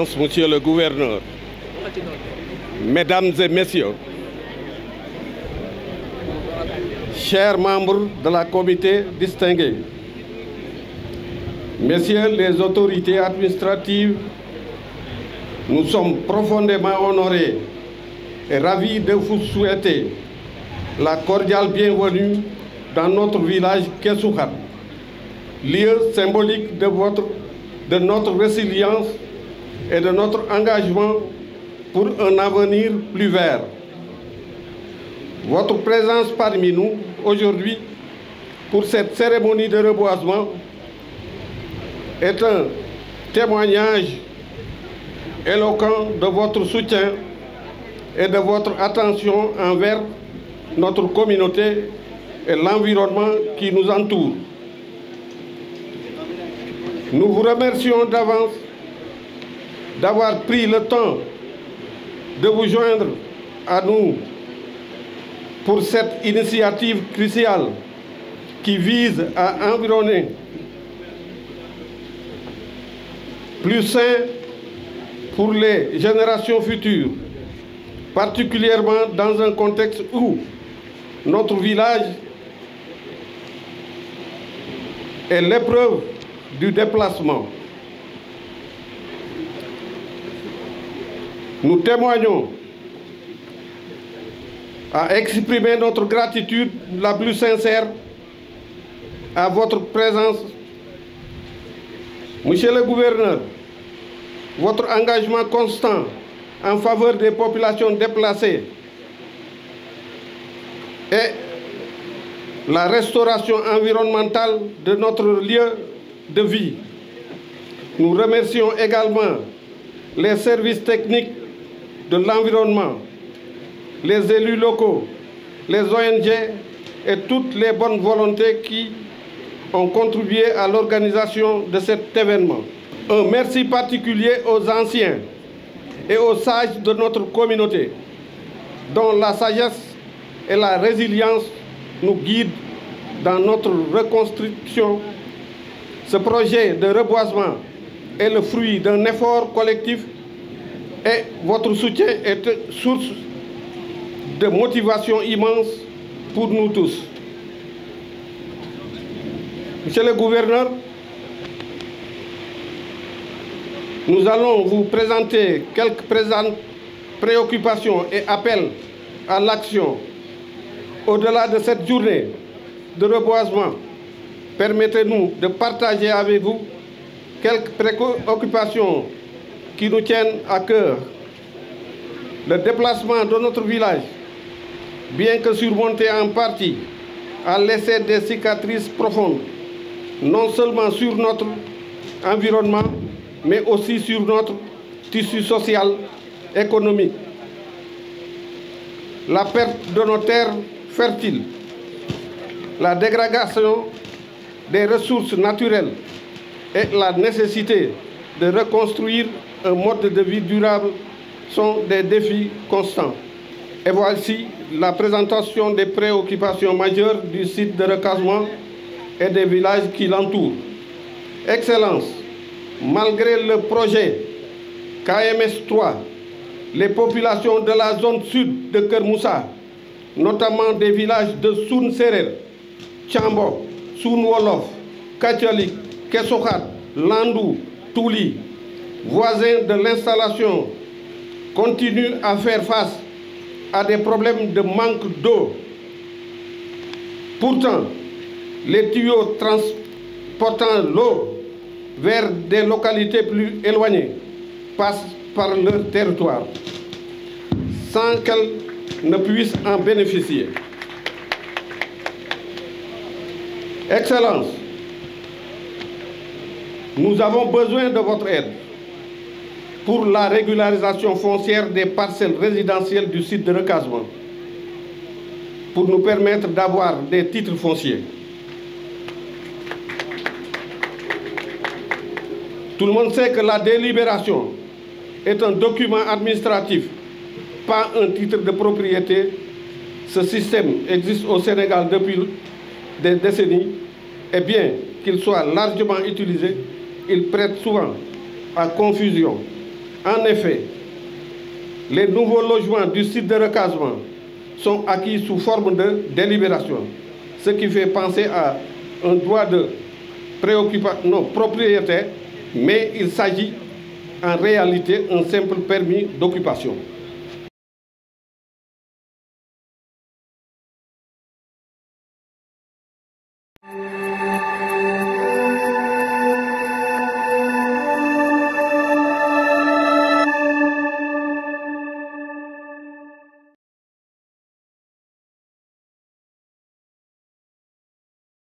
Excellence, Monsieur le Gouverneur, Mesdames et Messieurs, chers membres de la comité distingué, Messieurs les autorités administratives, nous sommes profondément honorés et ravis de vous souhaiter la cordiale bienvenue dans notre village Kessoukhane, lieu symbolique de notre résilience et de notre engagement pour un avenir plus vert. Votre présence parmi nous aujourd'hui pour cette cérémonie de reboisement est un témoignage éloquent de votre soutien et de votre attention envers notre communauté et l'environnement qui nous entoure. Nous vous remercions d'avance d'avoir pris le temps de vous joindre à nous pour cette initiative cruciale qui vise à environner plus sain pour les générations futures, particulièrement dans un contexte où notre village est l'épreuve du déplacement. Nous témoignons à exprimer notre gratitude la plus sincère à votre présence. Monsieur le Gouverneur, votre engagement constant en faveur des populations déplacées et la restauration environnementale de notre lieu de vie. Nous remercions également les services techniques de l'environnement, les élus locaux, les ONG et toutes les bonnes volontés qui ont contribué à l'organisation de cet événement. Un merci particulier aux anciens et aux sages de notre communauté, dont la sagesse et la résilience nous guident dans notre reconstruction. Ce projet de reboisement est le fruit d'un effort collectif et votre soutien est source de motivation immense pour nous tous. Monsieur le Gouverneur, nous allons vous présenter quelques préoccupations et appels à l'action. Au-delà de cette journée de reboisement, permettez-nous de partager avec vous quelques préoccupations qui nous tiennent à cœur. Le déplacement de notre village, bien que surmonté en partie, a laissé des cicatrices profondes, non seulement sur notre environnement, mais aussi sur notre tissu social, économique. La perte de nos terres fertiles, la dégradation des ressources naturelles et la nécessité de reconstruire un mode de vie durable sont des défis constants. Et voici la présentation des préoccupations majeures du site de recasement et des villages qui l'entourent. Excellence, malgré le projet KMS 3, les populations de la zone sud de Kermoussa, notamment des villages de Soun Serer, Tchambo, Soun Wolof, Katialik, Kessoukhane, Landou, Touli, voisins de l'installation, continuent à faire face à des problèmes de manque d'eau. Pourtant, les tuyaux transportant l'eau vers des localités plus éloignées passent par leur territoire sans qu'elles ne puissent en bénéficier. Excellence, nous avons besoin de votre aide pour la régularisation foncière des parcelles résidentielles du site de recasement, pour nous permettre d'avoir des titres fonciers. Tout le monde sait que la délibération est un document administratif, pas un titre de propriété. Ce système existe au Sénégal depuis des décennies, et bien qu'il soit largement utilisé, il prête souvent à confusion. En effet, les nouveaux logements du site de recasement sont acquis sous forme de délibération, ce qui fait penser à un droit de préoccupation propriétaire, mais il s'agit en réalité d'un simple permis d'occupation.